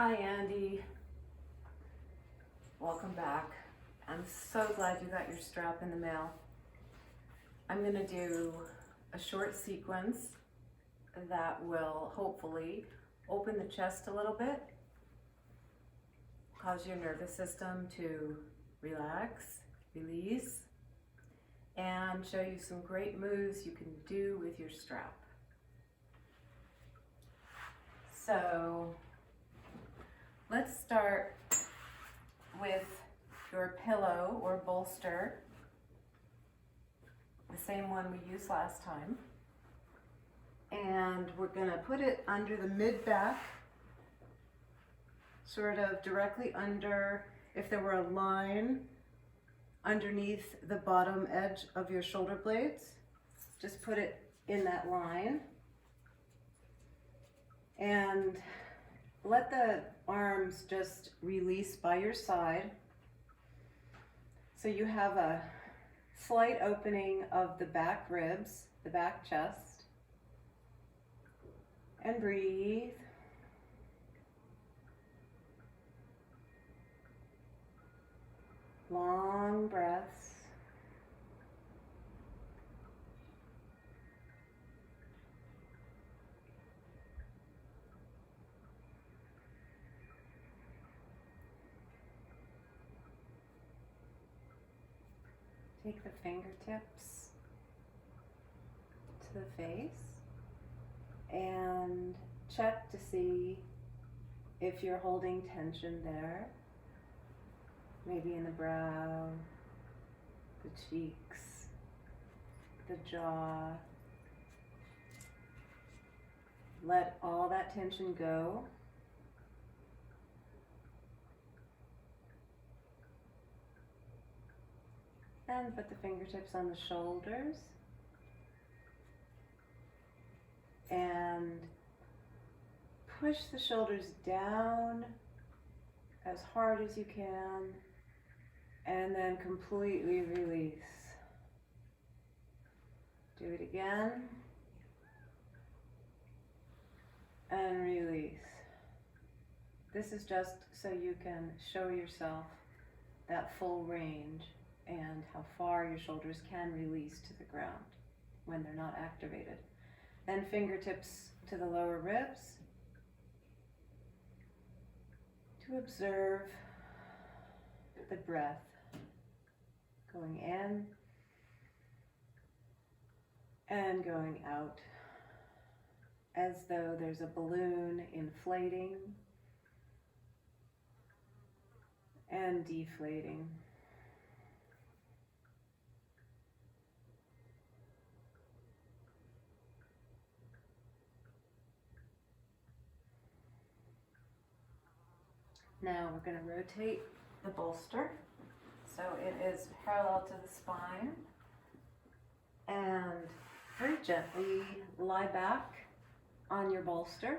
Hi Andy, welcome back. I'm so glad you got your strap in the mail. I'm going to do a short sequence that will hopefully open the chest a little bit, cause your nervous system to relax, release, and show you some great moves you can do with your strap. So let's start with your pillow or bolster, the same one we used last time. And we're going to put it under the mid-back, sort of directly under, if there were a line underneath the bottom edge of your shoulder blades, just put it in that line. And let the arms just release by your side. So you have a slight opening of the back ribs, the back chest. And breathe. Long breaths. Take the fingertips to the face and check to see if you're holding tension there, maybe in the brow, the cheeks, the jaw. Let all that tension go. And put the fingertips on the shoulders and push the shoulders down as hard as you can and then completely release. Do it again and release. This is just so you can show yourself that full range and how far your shoulders can release to the ground when they're not activated. Then fingertips to the lower ribs to observe the breath going in and going out, as though there's a balloon inflating and deflating. Now we're going to rotate the bolster so it is parallel to the spine, and very gently lie back on your bolster,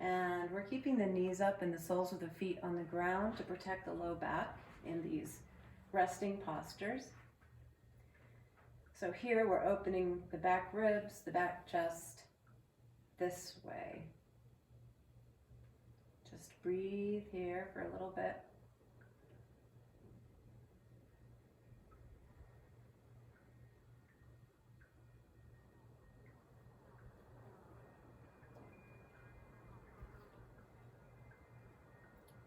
and we're keeping the knees up and the soles of the feet on the ground to protect the low back in these resting postures. So here we're opening the back ribs, the back chest this way. Just breathe here for a little bit.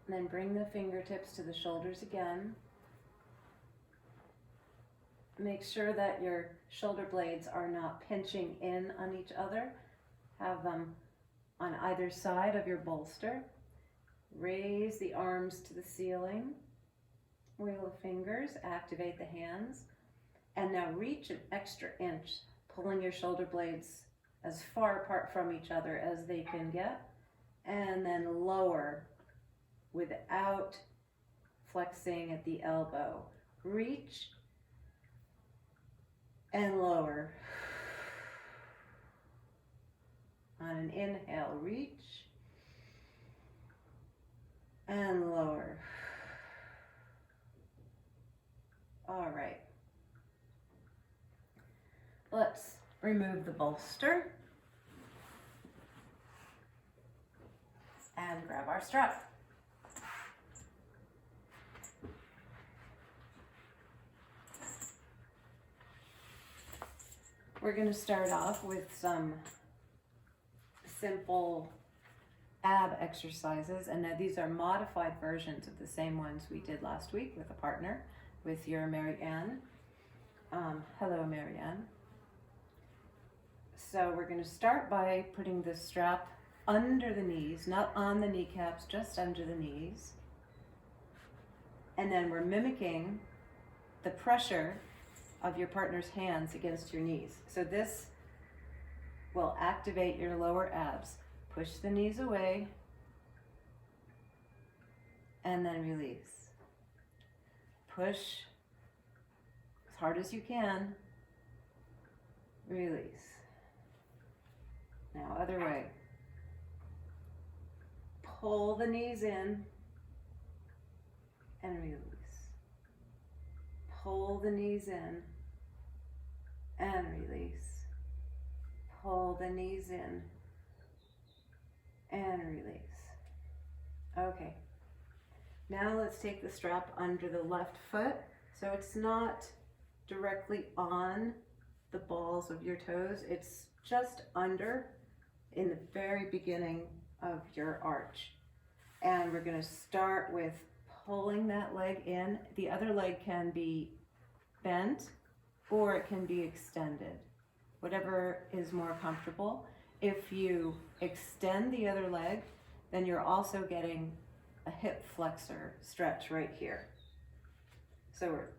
And then bring the fingertips to the shoulders again. Make sure that your shoulder blades are not pinching in on each other. Have them on either side of your bolster. Raise the arms to the ceiling. Wiggle the fingers, activate the hands. And now reach an extra inch, pulling your shoulder blades as far apart from each other as they can get. And then lower without flexing at the elbow. Reach and lower. On an inhale, reach and lower. All right. Let's remove the bolster and grab our strap. We're going to start off with some simple ab exercises, and now these are modified versions of the same ones we did last week with a partner, with your Mary Ann. Hello, Mary Ann. So we're going to start by putting the strap under the knees, not on the kneecaps, just under the knees. And then we're mimicking the pressure of your partner's hands against your knees. So this will activate your lower abs. Push the knees away and then release. Push as hard as you can, release. Now other way. Pull the knees in and release. Pull the knees in and release. Pull the knees in and release. Okay. Now let's take the strap under the left foot so it's not directly on the balls of your toes. It's just under in the very beginning of your arch. And we're going to start with pulling that leg in. The other leg can be bent or it can be extended, whatever is more comfortable. If you extend the other leg, then you're also getting a hip flexor stretch right here. So we're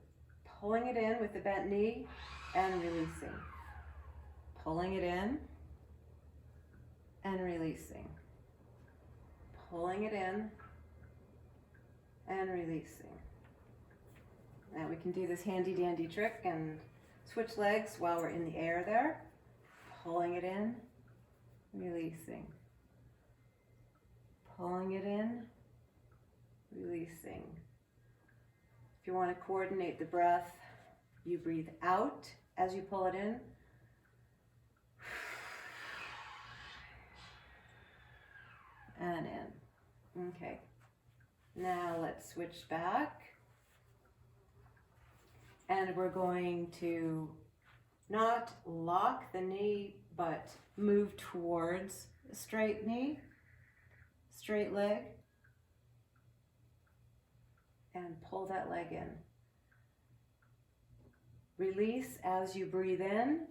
pulling it in with the bent knee and releasing. Pulling it in and releasing. Pulling it in and releasing. Now we can do this handy dandy trick and switch legs while we're in the air there. Pulling it in, releasing. Pulling it in, releasing. If you want to coordinate the breath, you breathe out as you pull it in. And in. Okay. Now let's switch back. And we're going to not lock the knee, but move towards a straight knee, straight leg, and pull that leg in. Release as you breathe in.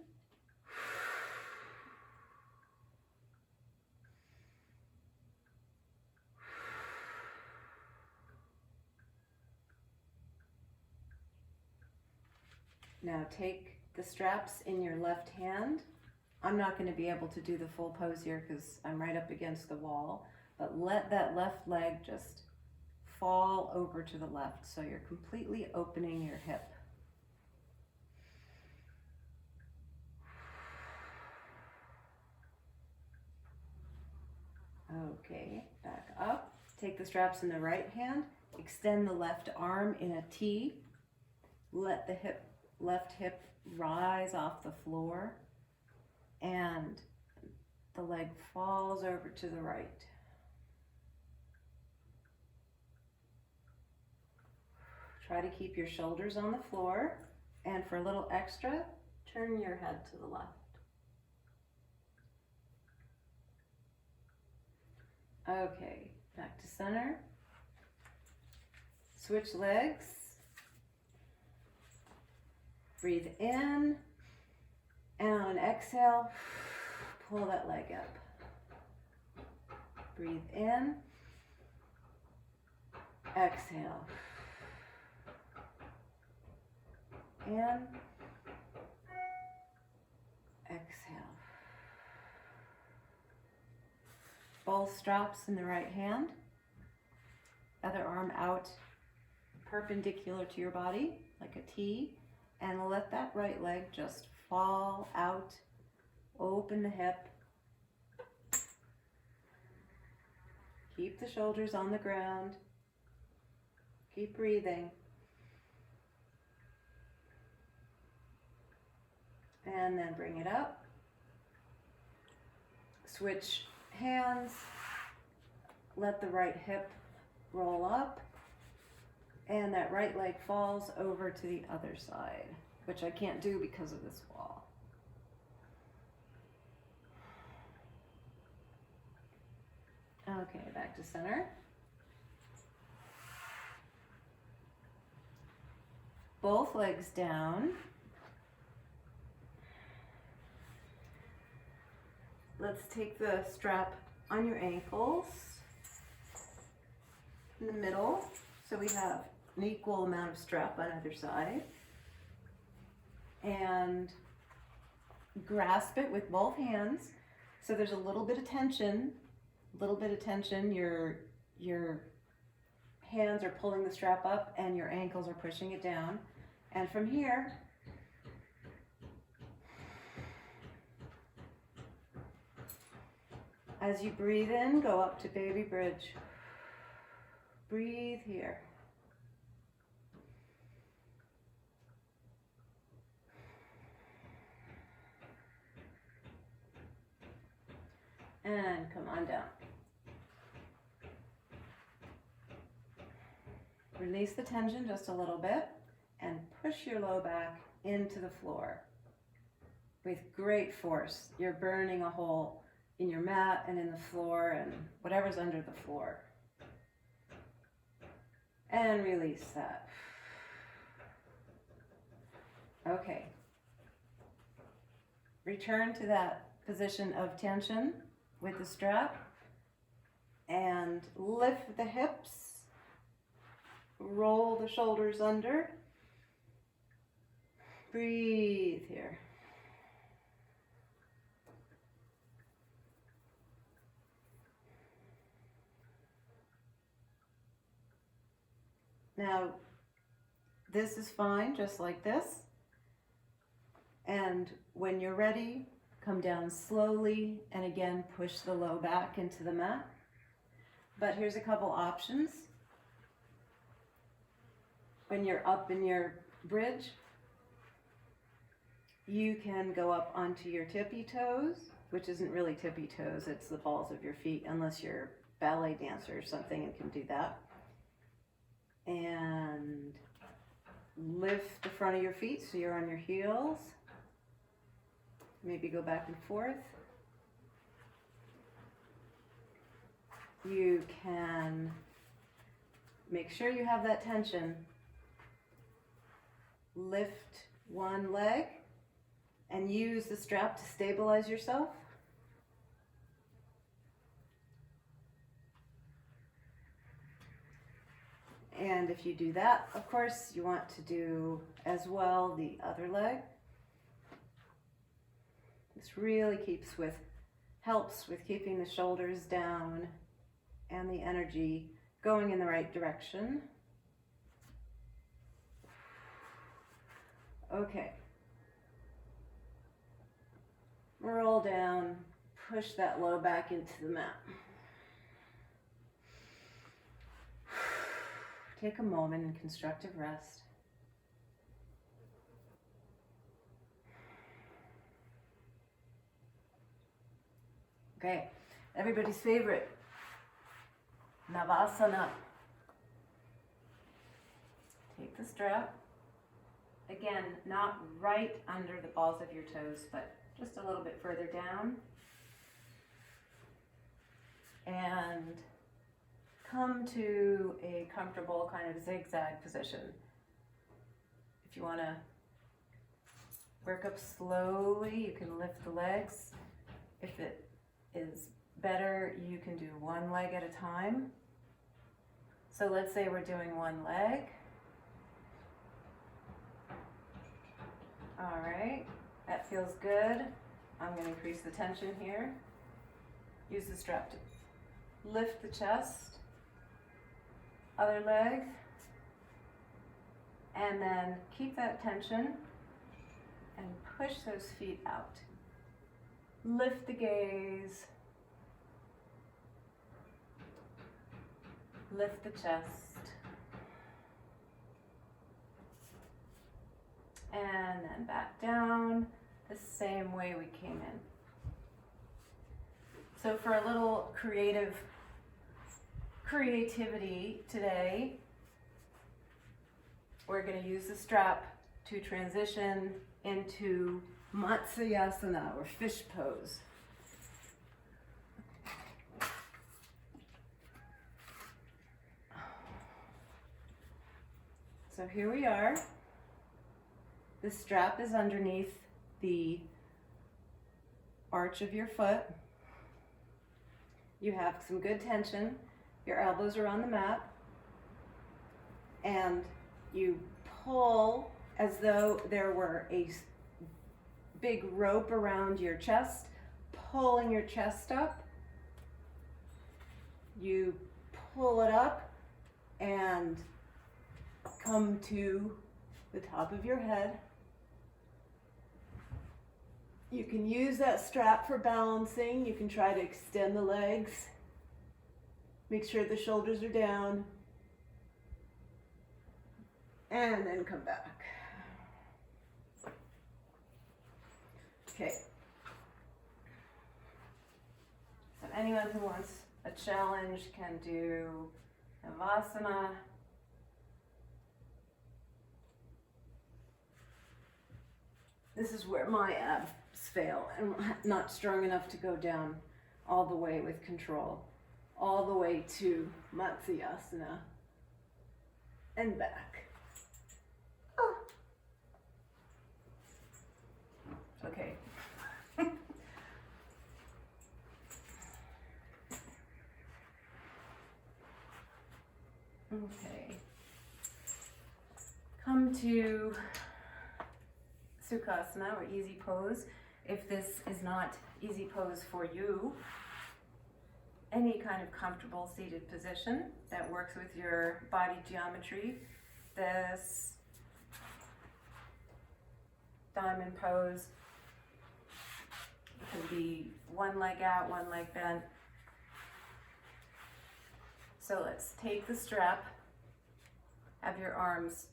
Now take the straps in your left hand. I'm not going to be able to do the full pose here because I'm right up against the wall, but let that left leg just fall over to the left so you're completely opening your hip. Okay, back up. Take the straps in the right hand, extend the left arm in a T, let the left hip rise off the floor, and the leg falls over to the right. Try to keep your shoulders on the floor, and for a little extra, turn your head to the left. Okay, back to center. Switch legs. Breathe in, and on an exhale, pull that leg up. Breathe in, exhale. In, exhale. Both straps in the right hand, other arm out perpendicular to your body, like a T. And let that right leg just fall out, open the hip. Keep the shoulders on the ground. Keep breathing. And then bring it up. Switch hands. let the right hip roll up, and that right leg falls over to the other side, which I can't do because of this wall. Okay, back to center. Both legs down. Let's take the strap on your ankles in the middle, so we have an equal amount of strap on either side. And grasp it with both hands. So there's a little bit of tension, Your hands are pulling the strap up and your ankles are pushing it down. And from here, as you breathe in, go up to baby bridge. Breathe here. And come on down. Release the tension just a little bit and push your low back into the floor with great force. You're burning a hole in your mat and in the floor and whatever's under the floor. And release that. Okay. Return to that position of tension with the strap and lift the hips. Roll the shoulders under. Breathe here. Now, this is fine, just like this. And when you're ready, come down slowly and again push the low back into the mat. But here's a couple options. When you're up in your bridge, you can go up onto your tippy toes, which isn't really tippy toes, it's the balls of your feet, unless you're a ballet dancer or something and can do that. And lift the front of your feet so you're on your heels. Maybe go back and forth. You can make sure you have that tension. Lift one leg and use the strap to stabilize yourself. And if you do that, of course, you want to do as well the other leg. This really helps with keeping the shoulders down and the energy going in the right direction. Okay. Roll down, push that low back into the mat. Take a moment in constructive rest. Okay, everybody's favorite, Navasana. Take the strap. Again, not right under the balls of your toes, but just a little bit further down. And come to a comfortable kind of zigzag position. If you want to work up slowly, you can lift the legs. If it is better, you can do one leg at a time. So let's say we're doing one leg. All right, that feels good. I'm going to increase the tension here. Use the strap to lift the chest. Other leg. And then keep that tension and push those feet out. Lift the gaze. Lift the chest. And then back down the same way we came in. So for a little creative creativity today. We're going to use the strap to transition into misusing or fish pose. So here we are. The strap is underneath the arch of your foot. You have some good tension. Your elbows are on the mat. And you pull as though there were a big rope around your chest, pulling your chest up. You pull it up and come to the top of your head. You can use that strap for balancing. You can try to extend the legs. Make sure the shoulders are down. And then come back. Okay. So anyone who wants a challenge can do tadasana. This is where my abs fail. I'm not strong enough to go down all the way with control, all the way to misusing and back. Oh. Okay. Okay. Come to Sukhasana or easy pose. If this is not easy pose for you, any kind of comfortable seated position that works with your body geometry. This diamond pose can be one leg out, one leg bent. So let's take the strap, have your arms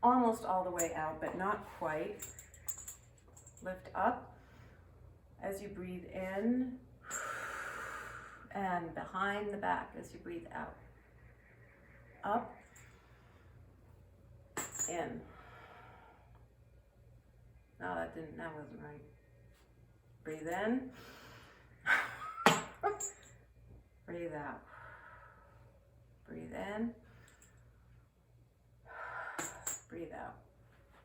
almost all the way out, but not quite. Lift up as you breathe in and behind the back as you breathe out. Up, in. No, that wasn't right. Breathe in. Breathe out. Breathe in. Breathe out.